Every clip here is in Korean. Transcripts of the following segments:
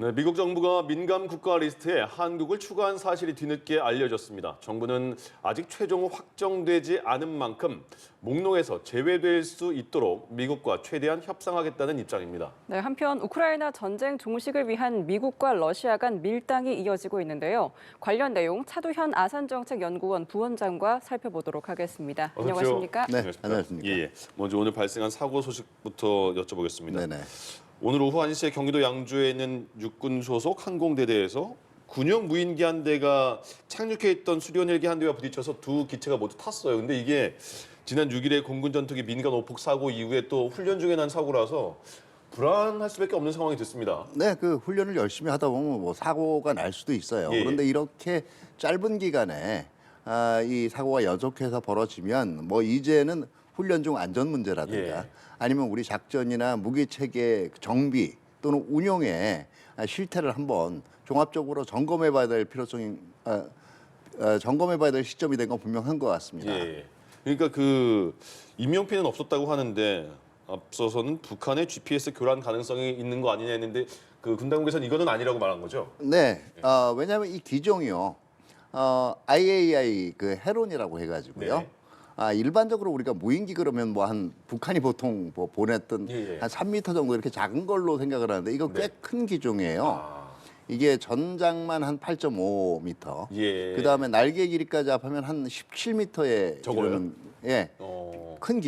네, 미국 정부가 민감 국가 리스트에 한국을 추가한 사실이 뒤늦게 알려졌습니다. 정부는 아직 최종 확정되지 않은 만큼 목록에서 제외될 수 있도록 미국과 최대한 협상하겠다는 입장입니다. 네, 한편 우크라이나 전쟁 종식을 위한 미국과 러시아 간 밀당이 이어지고 있는데요. 관련 내용 차두현 아산정책연구원 부원장과 살펴보도록 하겠습니다. 어서 오십시오. 안녕하십니까? 네, 안녕하십니까. 예. 먼저 오늘 발생한 사고 소식부터 여쭤보겠습니다. 네네. 오늘 오후 1시에 경기도 양주에 있는 육군 소속 항공대대에서 군용 무인기 한 대가 착륙해 있던 수련 헬기 한 대와 부딪혀서 두 기체가 모두 탔어요. 근데 이게 지난 6일에 공군 전투기 민간 오폭 사고 이후에 또 훈련 중에 난 사고라서 불안할 수밖에 없는 상황이 됐습니다. 네, 그 훈련을 열심히 하다 보면 뭐 사고가 날 수도 있어요. 예. 그런데 이렇게 짧은 기간에 이 사고가 연속해서 벌어지면 뭐 이제는 훈련 중 안전 문제라든가 예. 아니면 우리 작전이나 무기 체계 정비 또는 운용에 실태를 한번 종합적으로 점검해봐야 될 필요성이 점검해봐야 될 시점이 된 건 분명한 것 같습니다. 예. 그러니까 그 인명피해는 없었다고 하는데 앞서서는 북한의 GPS 교란 가능성이 있는 거 아니냐 했는데 그 군당국에서는 이거는 아니라고 말한 거죠. 네, 왜냐하면 이 기종이요, IAI 그 헤론이라고 해가지고요. 네. 일반적으로 우리가 무인기 그러면 뭐 한 북한이 보통 뭐 보냈던 예. 한 3m 정도 이렇게 작은 걸로 생각을 하는데 이거 꽤 네. 큰 기종이에요. 아, 이게 전장만 한 8.5m. 예. 그 다음에 날개 길이까지 합하면 한 17m에 저거요? 예, 어, 큰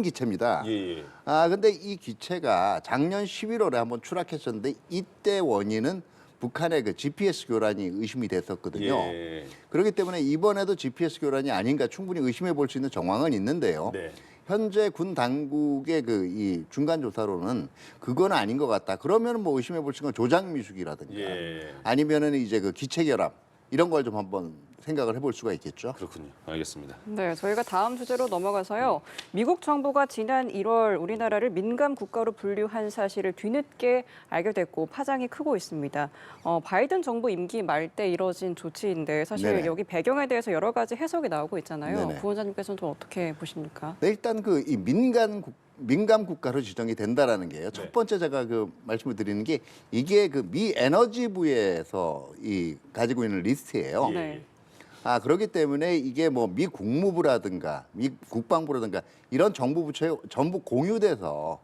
기체입니다. 예. 근데 이 기체가 작년 11월에 한번 추락했었는데 이때 원인은 북한의 그 GPS 교란이 의심이 됐었거든요. 예. 그렇기 때문에 이번에도 GPS 교란이 아닌가 충분히 의심해 볼 수 있는 정황은 있는데요. 네. 현재 군 당국의 그 이 중간 조사로는 그건 아닌 것 같다. 그러면 뭐 의심해 볼 수 있는 건 조작 미숙이라든가 예. 아니면은 이제 그 기체 결함 이런 걸 좀 한번 생각을 해볼 수가 있겠죠. 그렇군요. 알겠습니다. 네, 저희가 다음 주제로 넘어가서요. 미국 정부가 지난 1월 우리나라를 민감 국가로 분류한 사실을 뒤늦게 알게 됐고 파장이 크고 있습니다. 바이든 정부 임기 말 때 이뤄진 조치인데 사실 네네. 여기 배경에 대해서 여러 가지 해석이 나오고 있잖아요. 네네. 부원장님께서는 좀 어떻게 보십니까? 네, 일단 그 이 민감 국가로 지정이 된다라는 게요. 첫 번째 제가 그 말씀을 드리는 게 이게 그 미 에너지부에서 이 가지고 있는 리스트예요. 네. 그렇기 때문에 이게 뭐 미 국무부라든가 미 국방부라든가 이런 정부 부처에 전부 공유돼서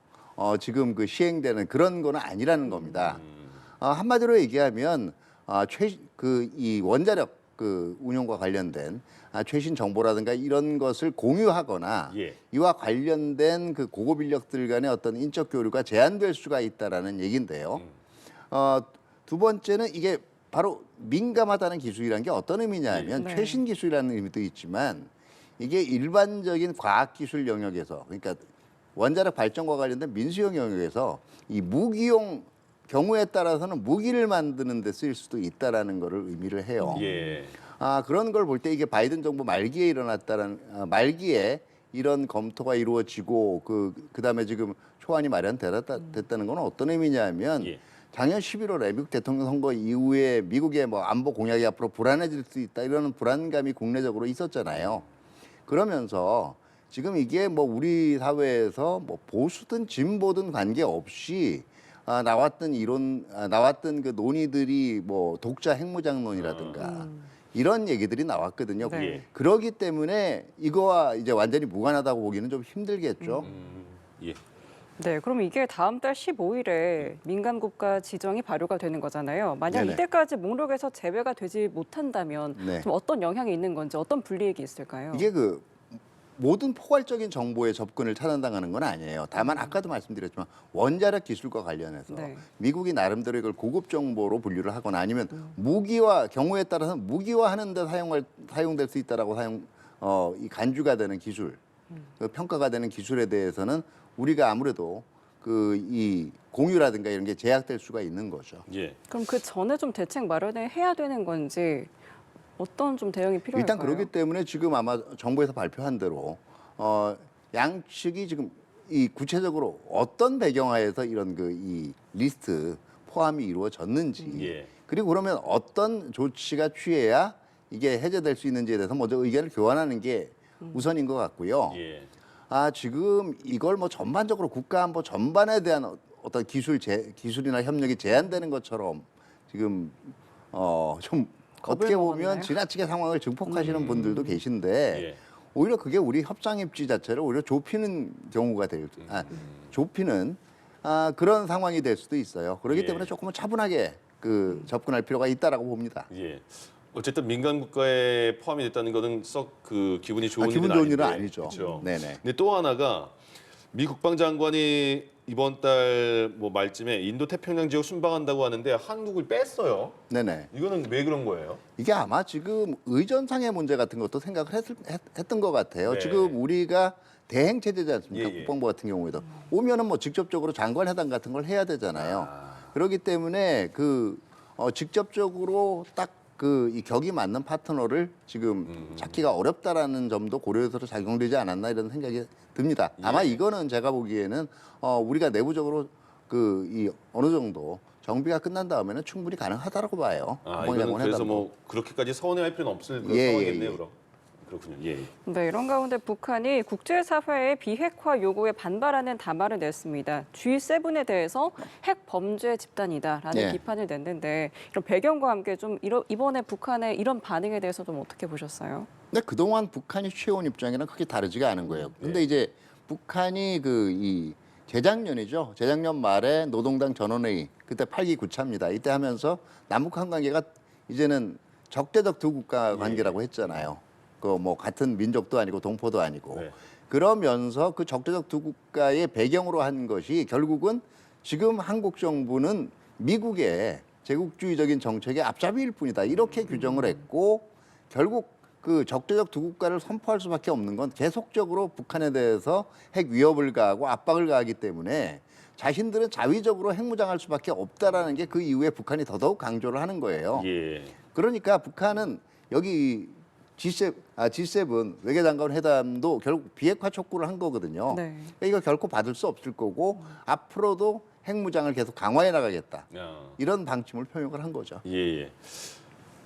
지금 그 시행되는 그런 거는 아니라는 겁니다. 한마디로 얘기하면 이 원자력 그 운용과 관련된 최신 정보라든가 이런 것을 공유하거나 예. 이와 관련된 그 고급 인력들 간의 어떤 인적 교류가 제한될 수가 있다라는 얘기인데요. 두 번째는 이게 바로 민감하다는 기술이라는 게 어떤 의미냐면 네. 최신 기술이라는 의미도 있지만 이게 일반적인 과학 기술 영역에서 그러니까 원자력 발전과 관련된 민수용 영역에서 이 무기용 경우에 따라서는 무기를 만드는 데 쓰일 수도 있다라는 거를 의미를 해요. 예. 그런 걸 볼 때 이게 바이든 정부 말기에 일어났다는 말기에 이런 검토가 이루어지고 그다음에 지금 초안이 마련됐다는 건 어떤 의미냐면 예. 작년 11월에 미국 대통령 선거 이후에 미국의 뭐 안보 공약이 앞으로 불안해질 수 있다 이런 불안감이 국내적으로 있었잖아요. 그러면서 지금 이게 뭐 우리 사회에서 뭐 보수든 진보든 관계없이 나왔던 그 논의들이 뭐 독자 핵무장론이라든가 이런 얘기들이 나왔거든요. 네. 그러기 때문에 이거와 이제 완전히 무관하다고 보기는 좀 힘들겠죠. 예. 네, 그럼 이게 다음 달 15일에 민감 국가 지정이 발효가 되는 거잖아요. 만약 네네. 이때까지 목록에서 제외가 되지 못한다면 네. 좀 어떤 영향이 있는 건지 어떤 불이익이 있을까요? 이게 그 모든 포괄적인 정보에 접근을 차단당하는 건 아니에요. 다만 아까도 말씀드렸지만 원자력 기술과 관련해서 네. 미국이 나름대로 이걸 고급 정보로 분류를 하거나 아니면 무기와 경우에 따라서 무기화하는 데 사용될 수 있다라고 이 간주가 되는 기술, 그 평가가 되는 기술에 대해서는 우리가 아무래도 이 공유라든가 이런 게 제약될 수가 있는 거죠. 예. 그럼 그 전에 좀 대책 마련을 해야 되는 건지 어떤 좀 대응이 필요할까요? 일단 그렇기 때문에 지금 아마 정부에서 발표한 대로 양측이 지금 이 구체적으로 어떤 배경하에서 이런 이 리스트 포함이 이루어졌는지 예. 그리고 그러면 어떤 조치가 취해야 이게 해제될 수 있는지에 대해서 먼저 의견을 교환하는 게 우선인 것 같고요. 예. 지금 이걸 뭐 전반적으로 국가 안보 전반에 대한 어떤 기술이나 협력이 제한되는 것처럼 지금 좀 겁을 어떻게 보면 먹었나요? 지나치게 상황을 증폭하시는 분들도 계신데 예. 오히려 그게 우리 협상 입지 자체를 오히려 좁히는 경우가 좁히는 그런 상황이 될 수도 있어요. 그렇기 예. 때문에 조금은 차분하게 접근할 필요가 있다라고 봅니다. 예. 어쨌든 민간 국가에 포함이 됐다는 것은 썩 그 기분이 좋은 기분 일은 좋은 일은 아닌데. 아니죠. 그렇죠. 네네. 근데 또 하나가 미 국방장관이 이번 달 뭐 말쯤에 인도 태평양 지역 순방한다고 하는데 한국을 뺐어요. 네네. 이거는 왜 그런 거예요? 이게 아마 지금 의전상의 문제 같은 것도 생각을 했던 것 같아요. 네. 지금 우리가 대행 체제지 않습니까? 예, 예. 국방부 같은 경우에도 오면은 뭐 직접적으로 장관 회담 같은 걸 해야 되잖아요. 그렇기 때문에 직접적으로 딱 이 격이 맞는 파트너를 지금 찾기가 어렵다라는 점도 고려해서 작용되지 않았나 이런 생각이 듭니다. 아마 예. 이거는 제가 보기에는 우리가 내부적으로 이 어느 정도 정비가 끝난 다음에는 충분히 가능하다라고 봐요. 이거는 국방장관 그래서 회담도. 뭐 그렇게까지 서운해할 필요는 없을 그런 예, 상황이겠네요, 예. 그럼. 그렇군요. 예. 네, 이런 가운데 북한이 국제사회의 비핵화 요구에 반발하는 담화를 냈습니다. G7에 대해서 핵 범죄 집단이다라는 예. 비판을 냈는데 이런 배경과 함께 좀 이번에 북한의 이런 반응에 대해서 좀 어떻게 보셨어요? 근데 그동안 북한이 취해온 입장이랑 크게 다르지가 않은 거예요. 근데 이제 북한이 이 재작년이죠. 재작년 말에 노동당 전원회의 그때 8기 9차입니다. 이때 하면서 남북한 관계가 이제는 적대적 두 국가 관계라고 했잖아요. 뭐 같은 민족도 아니고 동포도 아니고. 네. 그러면서 그 적대적 두 국가의 배경으로 한 것이 결국은 지금 한국 정부는 미국의 제국주의적인 정책의 앞잡이일 뿐이다. 이렇게 규정을 했고 결국 그 적대적 두 국가를 선포할 수밖에 없는 건 계속적으로 북한에 대해서 핵 위협을 가하고 압박을 가하기 때문에 자신들은 자위적으로 핵무장할 수밖에 없다라는 게 그 이후에 북한이 더더욱 강조를 하는 거예요. 예. 그러니까 북한은 여기 G7 외교장관 회담도 결국 비핵화 촉구를 한 거거든요. 네. 그러니까 이거 결코 받을 수 없을 거고 앞으로도 핵무장을 계속 강화해 나가겠다. 이런 방침을 표명을 한 거죠. 예, 예.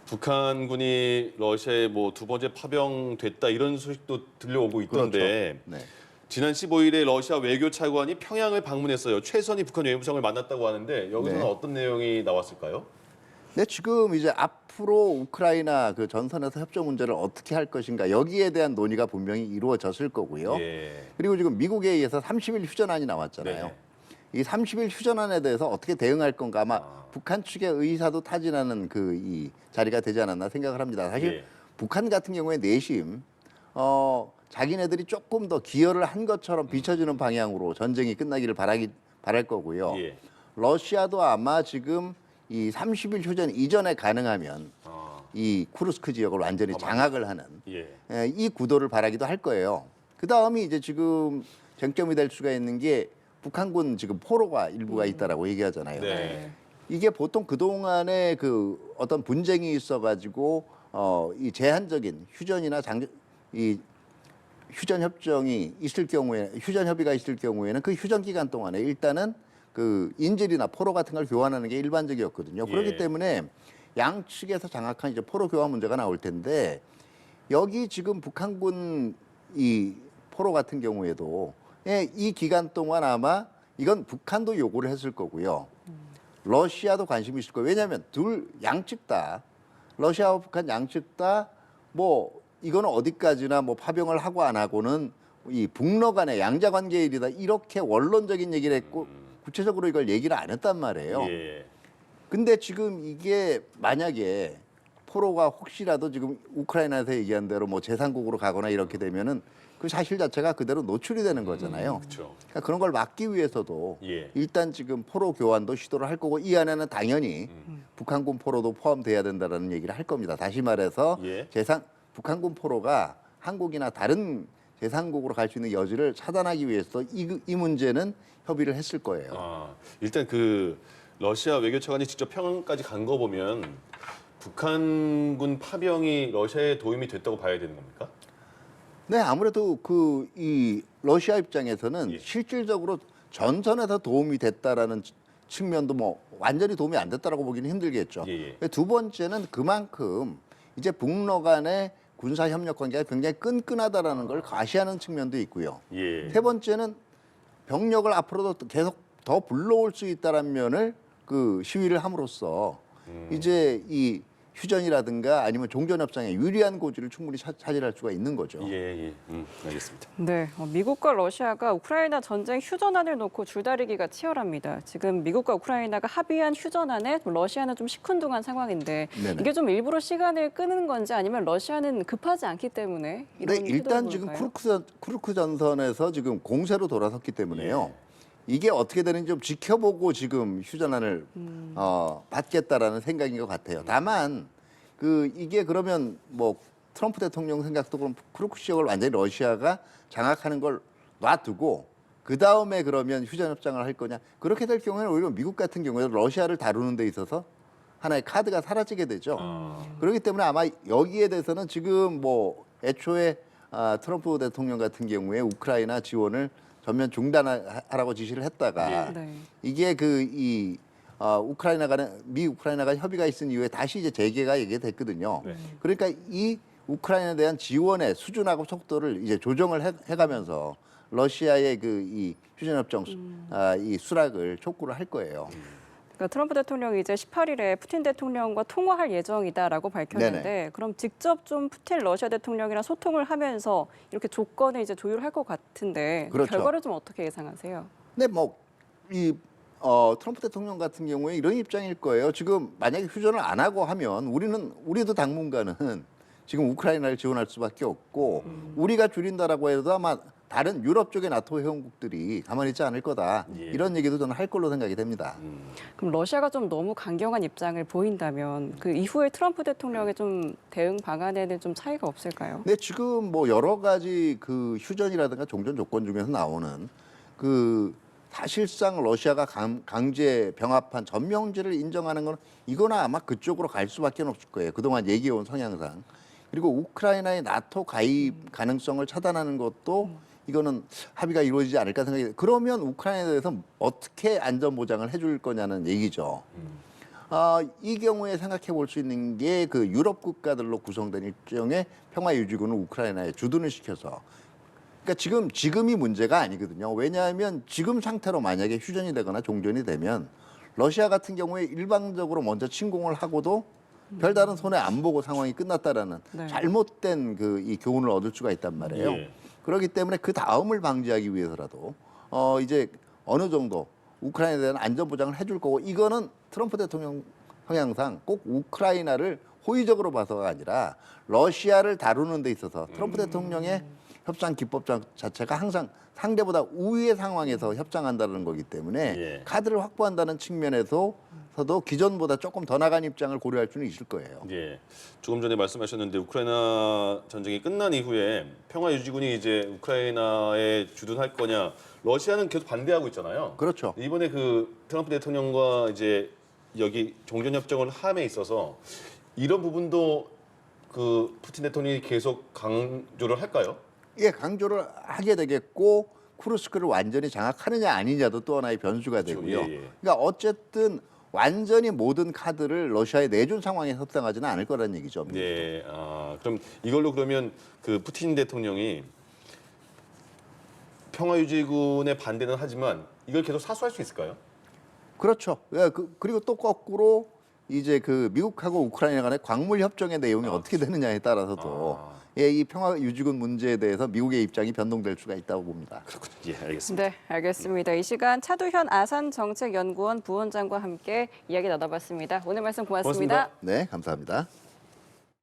북한군이 러시아에 뭐 두 번째 파병됐다 이런 소식도 들려오고 있던데 네. 지난 15일에 러시아 외교차관이 평양을 방문했어요. 최선희 북한 외무상을 만났다고 하는데 여기서는 네. 어떤 내용이 나왔을까요? 네, 지금 이제 앞으로 우크라이나 그 전선에서 협조 문제를 어떻게 할 것인가 여기에 대한 논의가 분명히 이루어졌을 거고요. 예. 그리고 지금 미국에 의해서 30일 휴전안이 나왔잖아요. 네. 이 30일 휴전안에 대해서 어떻게 대응할 건가 아마 북한 측의 의사도 타진하는 이 자리가 되지 않았나 생각을 합니다. 사실 예. 북한 같은 경우에 내심 자기네들이 조금 더 기여를 한 것처럼 비춰지는 방향으로 전쟁이 끝나기를 바랄 거고요. 예. 러시아도 아마 지금 이 30일 휴전 이전에 가능하면 이 쿠르스크 지역을 완전히 장악을 하는 예. 이 구도를 바라기도 할 거예요. 그 다음이 이제 지금 쟁점이 될 수가 있는 게 북한군 지금 포로가 일부가 있다라고 얘기하잖아요. 네. 이게 보통 그 동안에 그 어떤 분쟁이 있어가지고 이 제한적인 휴전이나 이 휴전 협정이 있을 경우에 휴전 협의가 있을 경우에는 그 휴전 기간 동안에 일단은 그 인질이나 포로 같은 걸 교환하는 게 일반적이었거든요. 예. 그렇기 때문에 양측에서 장악한 이제 포로 교환 문제가 나올 텐데 여기 지금 북한군 이 포로 같은 경우에도 이 기간 동안 아마 이건 북한도 요구를 했을 거고요. 러시아도 관심이 있을 거예요. 왜냐하면 양측 다 러시아와 북한 양측 다 뭐 이거는 어디까지나 뭐 파병을 하고 안 하고는 이 북러 간의 양자 관계의 일이다 이렇게 원론적인 얘기를 했고 구체적으로 이걸 얘기를 안 했단 말이에요. 예. 근데 지금 이게 만약에 포로가 혹시라도 지금 우크라이나에서 얘기한 대로 뭐 제3국으로 가거나 이렇게 되면은 그 사실 자체가 그대로 노출이 되는 거잖아요. 그렇죠. 그러니까 그런 걸 막기 위해서도 예. 일단 지금 포로 교환도 시도를 할 거고 이 안에는 당연히 북한군 포로도 포함돼야 된다라는 얘기를 할 겁니다. 다시 말해서 예. 북한군 포로가 한국이나 다른 제3국으로 갈 수 있는 여지를 차단하기 위해서 이 문제는 협의를 했을 거예요. 일단 그 러시아 외교차관이 직접 평양까지 간 거 보면 북한군 파병이 러시아에 도움이 됐다고 봐야 되는 겁니까? 네, 아무래도 이 러시아 입장에서는 예. 실질적으로 전선에서 도움이 됐다라는 측면도 뭐 완전히 도움이 안 됐다라고 보기는 힘들겠죠. 예. 두 번째는 그만큼 이제 북러 간의 군사 협력 관계가 굉장히 끈끈하다라는 걸 과시하는 측면도 있고요. 예. 세 번째는 병력을 앞으로도 계속 더 불러올 수 있다는 면을 그 시위를 함으로써 이제 이 휴전이라든가 아니면 종전 협상에 유리한 고지를 충분히 차지할 수가 있는 거죠. 예. 알겠습니다. 네, 미국과 러시아가 우크라이나 전쟁 휴전안을 놓고 줄다리기가 치열합니다. 지금 미국과 우크라이나가 합의한 휴전안에 러시아는 좀 시큰둥한 상황인데 네네. 이게 좀 일부러 시간을 끄는 건지 아니면 러시아는 급하지 않기 때문에 이런 네, 일단 태도인 지금 걸까요? 쿠르크 전선에서 지금 공세로 돌아섰기 때문에요. 이게 어떻게 되는지 좀 지켜보고 지금 휴전안을 받겠다라는 생각인 것 같아요. 다만 그 이게 그러면 뭐 트럼프 대통령 생각도 그럼 쿠르크 지역을 완전히 러시아가 장악하는 걸 놔두고 그 다음에 그러면 휴전 협상을 할 거냐? 그렇게 될 경우에는 오히려 미국 같은 경우에 러시아를 다루는 데 있어서 하나의 카드가 사라지게 되죠. 그렇기 때문에 아마 여기에 대해서는 지금 뭐 애초에 트럼프 대통령 같은 경우에 우크라이나 지원을 전면 중단하라고 지시를 했다가 네. 이게 미 우크라이나가 협의가 있은 이후에 다시 이제 재개가 얘기됐거든요. 네. 그러니까 이 우크라이나에 대한 지원의 수준하고 속도를 이제 조정을 해가면서 러시아의 그 이 휴전협정 이 수락을 촉구를 할 거예요. 그러니까 트럼프 대통령이 이제 18일에 푸틴 대통령과 통화할 예정이다라고 밝혔는데 네네. 그럼 직접 좀 푸틴 러시아 대통령이랑 소통을 하면서 이렇게 조건을 이제 조율할 것 같은데 그렇죠. 결과를 좀 어떻게 예상하세요? 근데 트럼프 대통령 같은 경우에 이런 입장일 거예요. 지금 만약에 휴전을 안 하고 하면 우리도 당분간은 지금 우크라이나를 지원할 수밖에 없고 우리가 줄인다라고 해도 아마 다른 유럽 쪽의 나토 회원국들이 가만히 있지 않을 거다. 예. 이런 얘기도 저는 할 걸로 생각이 됩니다. 그럼 러시아가 좀 너무 강경한 입장을 보인다면 그 이후에 트럼프 대통령의 좀 대응 방안에는 좀 차이가 없을까요? 근데 지금 뭐 여러 가지 그 휴전이라든가 종전 조건 중에서 나오는 그 사실상 러시아가 강제 병합한 점령지를 인정하는 건 이거나 아마 그쪽으로 갈 수밖에 없을 거예요. 그동안 얘기해온 성향상. 그리고 우크라이나의 나토 가입 가능성을 차단하는 것도 이거는 합의가 이루어지지 않을까 생각이 돼요. 그러면 우크라이나에 대해서 어떻게 안전 보장을 해줄 거냐는 얘기죠. 이 경우에 생각해 볼 수 있는 게 그 유럽 국가들로 구성된 일종의 평화유지군을 우크라이나에 주둔을 시켜서 그러니까 지금이 문제가 아니거든요. 왜냐하면 지금 상태로 만약에 휴전이 되거나 종전이 되면 러시아 같은 경우에 일방적으로 먼저 침공을 하고도 별다른 손해 안 보고 상황이 끝났다라는 네. 잘못된 그 이 교훈을 얻을 수가 있단 말이에요. 예. 그렇기 때문에 그 다음을 방지하기 위해서라도 이제 어느 정도 우크라이나에 대한 안전 보장을 해줄 거고 이거는 트럼프 대통령 성향상 꼭 우크라이나를 호의적으로 봐서가 아니라 러시아를 다루는 데 있어서 트럼프 대통령의 협상 기법 자체가 항상 상대보다 우위의 상황에서 협상한다는 거기 때문에 예. 카드를 확보한다는 측면에서도 기존보다 조금 더 나간 입장을 고려할 수는 있을 거예요. 예. 조금 전에 말씀하셨는데 우크라이나 전쟁이 끝난 이후에 평화유지군이 이제 우크라이나에 주둔할 거냐 러시아는 계속 반대하고 있잖아요. 그렇죠. 이번에 그 트럼프 대통령과 이제 여기 종전협정을 함에 있어서 이런 부분도 그 푸틴 대통령이 계속 강조를 할까요? 예, 강조를 하게 되겠고 쿠르스크를 완전히 장악하느냐 아니냐도 또 하나의 변수가 되고요. 예, 예. 그러니까 어쨌든 완전히 모든 카드를 러시아에 내준 상황에 협상하지는 않을 거라는 얘기죠. 네. 그럼 이걸로 그러면 그 푸틴 대통령이 평화유지군의 반대는 하지만 이걸 계속 사수할 수 있을까요? 그렇죠. 예, 그리고 또 거꾸로 이제 그 미국하고 우크라이나 간의 광물 협정의 내용이 어떻게 되느냐에 따라서도 예, 이 평화 유지군 문제에 대해서 미국의 입장이 변동될 수가 있다고 봅니다. 그렇군요. 예, 알겠습니다. 네, 알겠습니다. 이 시간 차두현 아산정책연구원 부원장과 함께 이야기 나눠봤습니다. 오늘 말씀 고맙습니다. 고맙습니다. 네, 감사합니다.